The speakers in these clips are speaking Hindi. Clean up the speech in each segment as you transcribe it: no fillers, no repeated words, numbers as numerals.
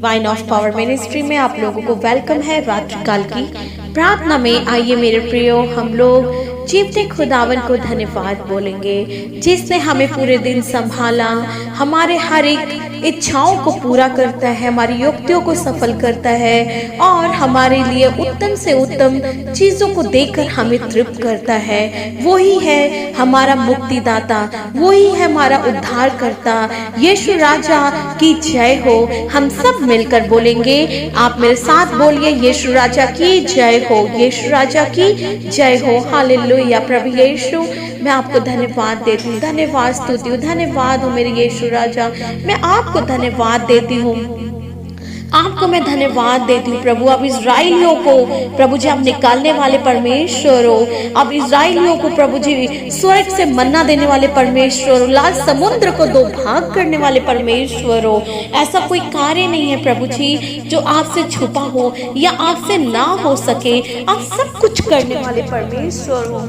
वाइन ऑफ पावर मिनिस्ट्री में आप लोगों को वेलकम है। रात्रिकाल की प्रार्थना में आइए मेरे प्रियो, हम लोग जीवते खुदावन को धन्यवाद बोलेंगे जिसने हमें पूरे दिन संभाला, हमारे हर एक इच्छाओं को पूरा करता है, हमारी युक्तियों को सफल करता है और हमारे लिए उत्तम से उत्तम चीजों को देकर हमें तृप्त करता है। वही है हमारा मुक्तिदाता, वही है हमारा उद्धार करता। यीशु राजा की जय हो। हम सब मिलकर बोलेंगे, आप मेरे साथ बोलिए, यीशु राजा की जय हो, यीशु राजा की जय हो। हालेलुया। प्रभु यीशु, मैं आपको धन्यवाद देती हूँ, धन्यवाद स्तुति हूँ, धन्यवाद हो मेरे यीशु राजा। मैं आपको धन्यवाद देती हूँ, आपको मैं धन्यवाद देती हूँ प्रभु। अब इज़राइलियों को प्रभु जी आप निकालने वाले परमेश्वर हो। अब इज़राइलियों को प्रभु जी स्वर्ग से मन्ना देने वाले परमेश्वर हो, लाल समुद्र को दो भाग करने वाले परमेश्वर हो। ऐसा कोई कार्य नहीं है प्रभु जी जो आपसे छुपा हो या आपसे ना हो सके। आप सब कुछ करने वाले परमेश्वर हो।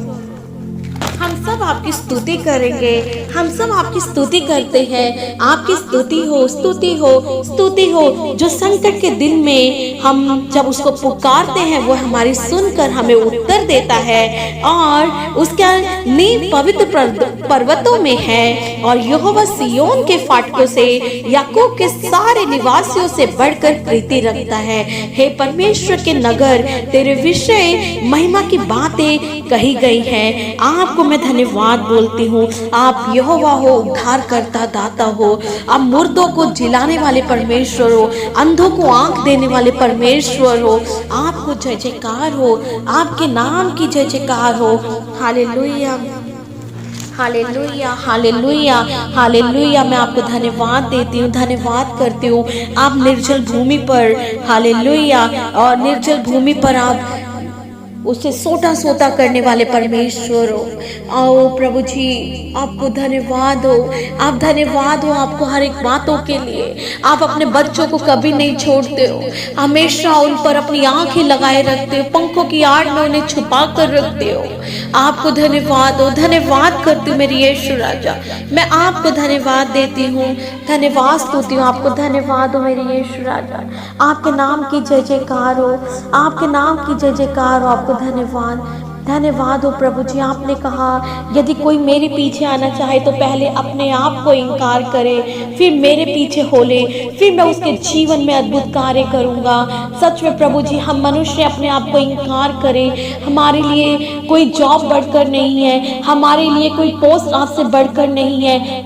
हम सब आपकी स्तुति करेंगे, हम सब आपकी स्तुति करते हैं। आपकी स्तुति हो, स्तुति हो, स्तुति हो। जो संकट के दिन में हम जब उसको पुकारते हैं वो हमारी सुनकर हमें उत्तर देता है और उसका नींव पवित्र पर्वतों में है और यहोवा सिय्योन के फाटकों से याकूब के सारे निवासियों से बढ़कर प्रीति रखता है। हे परमेश्वर के नगर, तेरे विषय महिमा की बातें कही गई हैं। आपको मैं धन्यवाद बोलती हूँ। आप यहोवा हो, उद्धार करता दाता हो। आप मुर्दों को जिलाने वाले परमेश्वर हो, अंधों को आंख देने वाले परमेश्वर हो। आपको जय जयकार हो, आपके नाम की जय जयकार हो। Hallelujah, hallelujah, hallelujah, hallelujah. मैं आपको धन्यवाद देती हूँ, धन्यवाद करती हूँ। आप निर्जल भूमि पर, हालेलुया, और निर्जल भूमि पर आप उसे सोता सोता करने वाले परमेश्वर हो। आओ प्रभु जी, आपको धन्यवाद हो, आप धन्यवाद हो आपको हर एक बातों के लिए। आप अपने बच्चों को कभी नहीं छोड़ते हो, हमेशा उन पर अपनी आंखें लगाए रखते हो, पंखों की आड़ में उन्हें छुपा कर रखते हो। आपको धन्यवाद हो, धन्यवाद करती हूँ मेरी यीशु राजा। मैं आपको धन्यवाद देती हूँ, धन्यवाद स्तुति हूँ। आपको धन्यवाद हो मेरी यीशु राजा। आपके नाम की जय जयकार हो, आपके नाम की जय जयकार हो। आपको धन्यवाद, धन्यवाद हो प्रभु जी। आपने कहा यदि कोई मेरे पीछे आना चाहे तो पहले अपने आप को इनकार करे, फिर मेरे पीछे हो ले, फिर मैं उसके जीवन में अद्भुत कार्य करूंगा। सच में प्रभु जी, हम मनुष्य अपने आप को इनकार करें, हमारे लिए कोई जॉब बढ़कर नहीं है, हमारे लिए कोई पोस्ट आपसे बढ़कर नहीं है।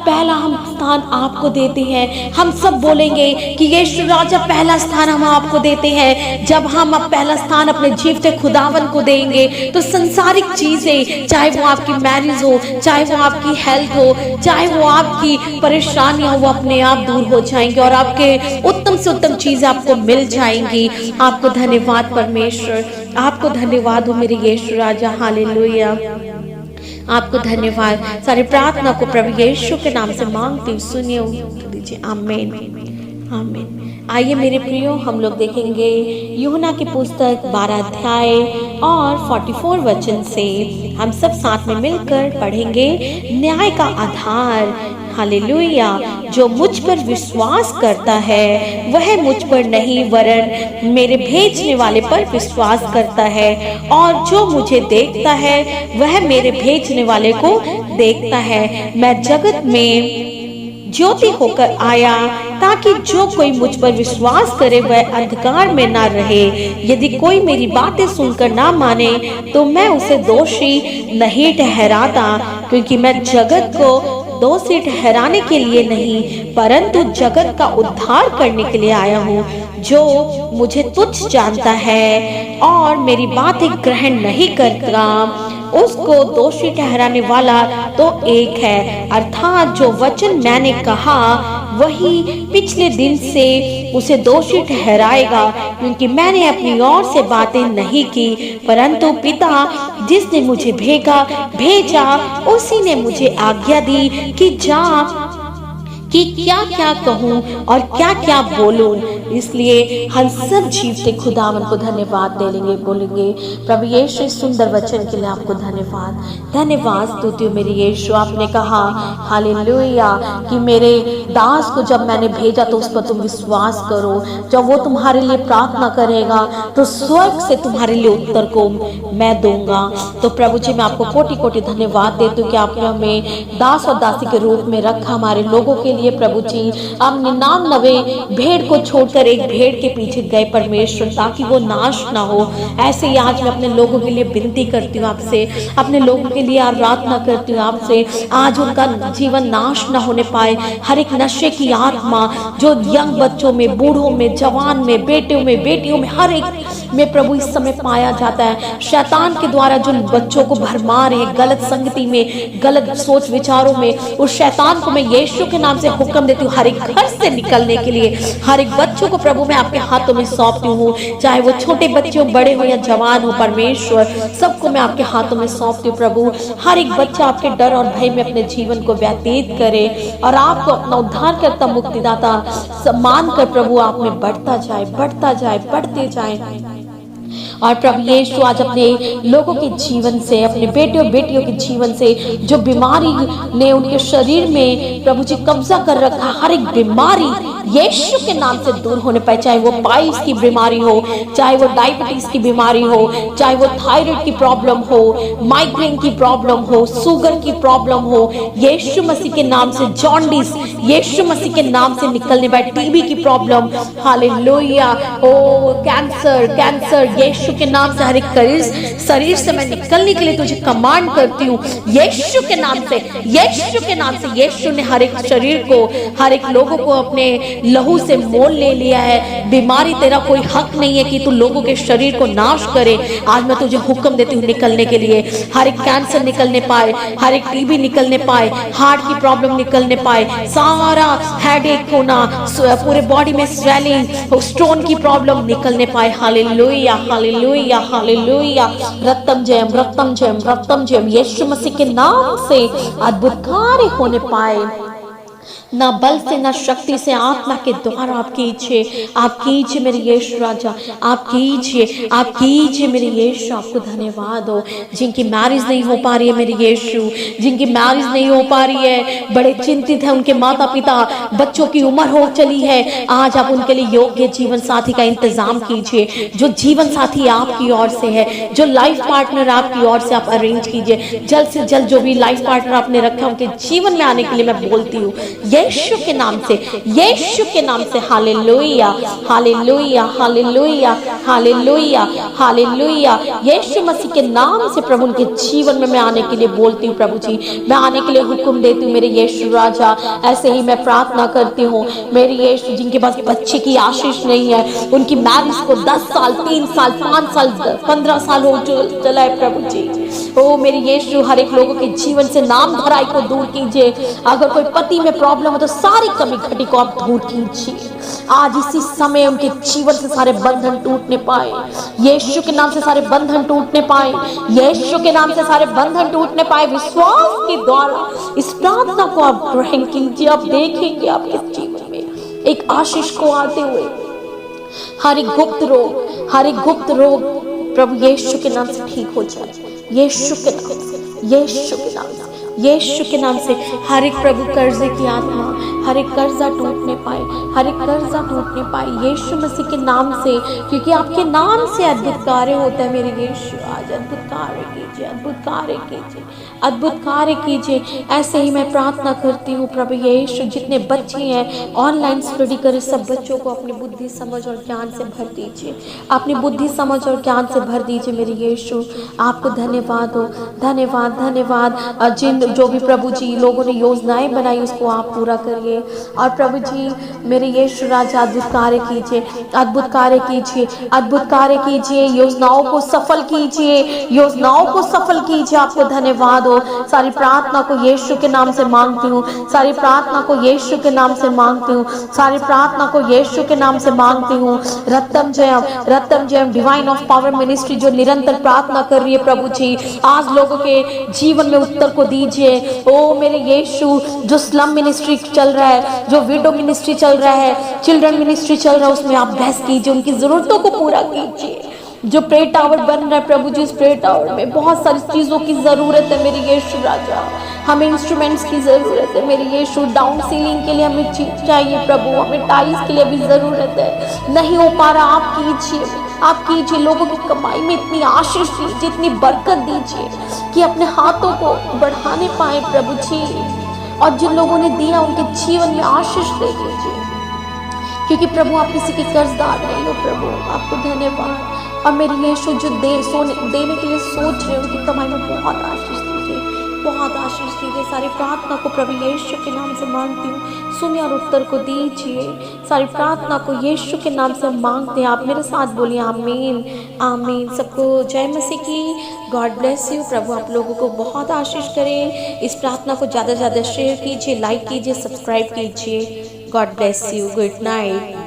पहला हम स्थान आपको देते हैं। हम सब बोलेंगे कि यीशु राजा पहला स्थान हम आपको देते हैं। जब हम अब पहला स्थान अपने जीवते खुदावन को देंगे तो संसारिक चीजें, चाहे वो आपकी मैरिज हो, चाहे वो आपकी हेल्थ हो, चाहे वो आपकी परेशानियां हो, वो अपने आप दूर हो जाएंगे और आपके उत्तम से उत्तम चीजें आपको मिल जाएंगी। आपको धन्यवाद परमेश्वर, आपको धन्यवाद हो मेरे यीशु राजा। हालेलुया, आपको धन्यवाद। सारी प्रार्थना को प्रभु यीशु के नाम से मांगती हूँ, सुनिए दीजिए। आमीन, आमीन। आइए मेरे प्रियो, हम लोग देखेंगे यूहन्ना की पुस्तक 12 अध्याय और 44 वचन से हम सब साथ में मिलकर पढ़ेंगे। न्याय का आधार, हालेलुया। जो मुझ पर विश्वास करता है वह मुझ पर नहीं वरन मेरे भेजने वाले पर विश्वास करता है, और जो मुझे देखता है वह मेरे भेजने वाले को देखता है। मैं जगत में ज्योति होकर आया ताकि जो कोई मुझ पर विश्वास करे वह अंधकार में ना रहे। यदि कोई मेरी बातें सुनकर ना माने तो मैं उसे दोषी नहीं ठहराता, क्योंकि मैं जगत को दोषी ठहराने के लिए नहीं परंतु जगत का उद्धार करने के लिए आया हूँ। जो मुझे तुच्छ जानता है और मेरी बातें ग्रहण नहीं करता उसको दोषी ठहराने वाला तो एक है, अर्थात जो वचन मैंने कहा वही पिछले दिन से उसे दोषी ठहराएगा, क्योंकि मैंने अपनी ओर से बातें नहीं की परंतु पिता जिसने मुझे भेजा उसी ने मुझे आज्ञा दी कि जा कि क्या क्या कहूँ और क्या क्या बोलूँ। इसलिए हम सब जीवते खुदावन को धन्यवाद देंगे, बोलेंगे प्रभु यीशु इस सुंदर वचन के लिए आपको धन्यवाद धन्यवाद स्तुति हो मेरे यीशु। आपने कहा हालेलुया कि मेरे दास को जब मैंने भेजा तो उस पर तुम विश्वास करो, जब वो तुम्हारे लिए प्रार्थना करेगा तो स्वर्ग से तुम्हारे लिए उत्तर को मैं दूंगा। तो प्रभु जी मैं आपको कोटि कोटि धन्यवाद देती हूँ कि आपने हमें दास और दासी के रूप में रखा हमारे लोगों के लिए। प्रभु जी हम 99 भेड़ को छोड़कर एक भेड़ के पीछे गए परमेश्वर, ताकि वो नाश ना हो। ऐसे ही आज मैं अपने लोगों के लिए विनती करती हूँ आपसे, अपने लोगों के लिए आराधना करती हूँ आपसे, आज उनका जीवन नाश ना होने पाए। हर एक नशे की आत्मा जो यंग बच्चों में, बूढ़ों में, जवान में, बेटियों में, बेटियों में, हर एक में प्रभु इस समय पाया जाता है। शैतान के द्वारा जो बच्चों को भरमा रहे गलत संगति में, गलत सोच विचारों में, उस शैतान को मैं यीशु के नाम से हुक्म देती हूँ हर एक घर से निकलने के लिए। हर एक बच्चों को प्रभु मैं आपके हाथों में सौंपती हूँ, चाहे वो छोटे बच्चे हो, बड़े हो या जवान हो, परमेश्वर सबको मैं आपके हाथों में सौंपती हूँ। प्रभु हर एक बच्चा आपके डर और भय में अपने जीवन को व्यतीत करे और आपको अपना उद्धारकर्ता मुक्तिदाता सम्मान कर प्रभु आप में बढ़ता जाए, बढ़ता जाए, बढ़ते जाए। और प्रभु यीशु आज अपने लोगों के जीवन से, अपने बेटे और बेटियों के जीवन से जो बीमारी ने उनके शरीर में प्रभु जी कब्जा कर रखा, हर एक बीमारी यीशु के नाम से दूर होने पाए। चाहे वो पाइल्स की बीमारी हो, चाहे वो डायबिटीज की बीमारी हो, चाहे वो थायराइड की प्रॉब्लम हो, माइग्रेन की प्रॉब्लम हो, शुगर की प्रॉब्लम हो, यीशु मसीह के नाम से जॉन्डिस यीशु मसीह के नाम से निकलने पाए। टीबी की प्रॉब्लम हालेलुया, ओ कैंसर यीशु के नाम से हर एक शरीर से मैं निकलने के लिए तुझे कमांड करती हूँ यीशु के नाम से, यीशु के नाम से। यीशु ने हर एक शरीर को, हर एक लोगों को अपने लहू से मोल ले लिया है। बीमारी तेरा कोई हक नहीं है कि तू लोगों के शरीर को नाश करे। आज मैं तुझे हुक्म देती हूँ निकलने के लिए। हर एक कैंसर निकलने पाए, हर एक टीबी निकलने पाए, हार्ट की प्रॉब्लम निकलने पाए, सारा हेडेक होना, पूरे बॉडी में स्वेलिंग, स्टोन की प्रॉब्लम निकलने पाए। Hallelujah hallelujah hallelujah. रत्तम जयम रत्तम जयम रत्तम जयम। यीशु मसीह के नाम से अद्भुत कार्य होने पाए। ना बल से ना शक्ति से, आत्मा के द्वारा आप कीजिए, आप कीजिए मेरे यीशु राजा, आप कीजिए, आप कीजिए मेरे यीशु। आपको धन्यवाद हो। जिनकी मैरिज नहीं हो पा रही है मेरे यीशु, जिनकी मैरिज नहीं हो पा रही है, बड़े चिंतित है, उनके माता पिता, बच्चों की उम्र हो चली है, आज आप उनके लिए योग्य जीवन साथी का इंतजाम कीजिए। जो जीवन साथी आपकी ओर से है, जो लाइफ पार्टनर आपकी ओर से आप अरेंज कीजिए। जल्द से जल्द जो भी लाइफ पार्टनर आपने रखा उनके जीवन में आने के लिए मैं बोलती हूँ यीशु के नाम से, यीशु के नाम से। Hallelujah hallelujah hallelujah hallelujah hallelujah. यीशु मसीह के नाम से प्रभु उनके जीवन में मैं आने के लिए बोलती हूँ। प्रभु जी मैं आने के लिए हुक्म देती हूँ मेरे यीशु राजा। ऐसे ही मैं प्रार्थना करती हूँ मेरे यीशु, जिनके पास बच्चे की आशीष नहीं है, उनकी मैरिज को 10 साल 3 साल 5 साल 15 साल हो चला है प्रभु जी। ओ मेरे यीशु हर एक लोगों के जीवन से नाम धराई को दूर कीजिए। अगर कोई पति में प्रॉब्लम हो तो सारी कमी घटी को आप दूर कीजिए। आज इसी समय उनके जीवन से सारे बंधन टूटने पाए, यीशु के नाम से सारे बंधन टूटने पाए, यीशु के नाम से सारे बंधन टूटने पाए। विश्वास के द्वारा इस प्रार्थना को आप ग्रहण कीजिए। आप देखेंगे आपके जीवन में एक आशीष को आते हुए। हर एक गुप्त रोग प्रभु यीशु के नाम से ठीक हो जाए, यीशु के नाम से, यीशु के नाम से, यीशु के नाम से। हर एक प्रभु कर्जे की आत्मा, हर एक कर्जा टूटने पाए, हर एक कर्जा टूटने पाए यीशु मसीह के नाम से, क्योंकि आपके नाम से अद्भुत कार्य होता है मेरे यीशु। आज अद्भुत कार्य कीजिए, अद्भुत कार्य कीजिए, अद्भुत कार्य कीजिए। ऐसे ही मैं प्रार्थना करती हूँ प्रभु यीशु, जितने बच्चे हैं ऑनलाइन स्टडी करें, सब बच्चों को अपनी बुद्धि समझ और ज्ञान से भर दीजिए, अपनी बुद्धि समझ और ज्ञान से भर दीजिए मेरे यीशु। आपको धन्यवाद हो, धन्यवाद धन्यवाद। जिन जो भी प्रभु जी लोगों ने योजनाएं बनाई उसको आप पूरा करिए। और प्रभु जी मेरे यीशु राजा अद्भुत कार्य कीजिए, अद्भुत कार्य कीजिए, अद्भुत कार्य कीजिए। योजनाओं को सफल कीजिए, योजनाओं को सफल कीजिए। आपको धन्यवाद हो। सारी प्रार्थना को यीशु के नाम से मांगती हूँ, सारी प्रार्थना को यीशु के नाम से मांगती हूँ, सारी प्रार्थना को यीशु के नाम से मांगती हूँ। रत्तम Jayam divine of power ministry जो निरंतर प्रार्थना कर रही है प्रभु जी, आज लोगों के जीवन में उत्तर को दीजिए। ओ मेरे यीशु जो स्लम मिनिस्ट्री चल रहा रहा है, जो विडो मिनिस्ट्री चल रहा है, चिल्ड्रन मिनिस्ट्री चल रहा है, उसमें आप ब्लेस कीजिए, उनकी ज़रूरतों को पूरा कीजिए। जो प्रे टावर बन रहा है प्रभु जी, उस प्रे टावर में बहुत सारी चीज़ों की ज़रूरत है मेरे यीशु राजा। हमें इंस्ट्रूमेंट्स की ज़रूरत है मेरे यीशु, डाउन सीलिंग के लिए हमें चीज चाहिए प्रभु, हमें टाइल्स के लिए भी ज़रूरत है, नहीं हो पा रहा, आप कीजिए, आप कीजिए। लोगों की कमाई में इतनी आशीष दीजिए, इतनी बरकत दीजिए कि अपने हाथों को बढ़ाने पाए प्रभु जी, और जिन लोगों ने दिया उनके जीवन में आशीष दे दीजिए, क्योंकि प्रभु आप किसी के कर्जदार नहीं हो प्रभु। आपको धन्यवाद। और मेरे यीशु जो देने के लिए सोच रहे हो, उनकी कमाई में बहुत आशीष दीजिए, बहुत आशीष दीजिए। सारी प्रार्थना को प्रभु यीशु के नाम से मांगती हूँ, सुनिए और उत्तर को दीजिए। सारी प्रार्थना को यीशु के नाम से मांगते हैं। आप मेरे साथ बोलिए आमीन, आमीन। सबको जय मसीह की। God bless you. प्रभु आप लोगों को बहुत आशीष करें। इस प्रार्थना को ज़्यादा से ज़्यादा शेयर कीजिए, लाइक कीजिए, सब्सक्राइब कीजिए। God bless you. Good night.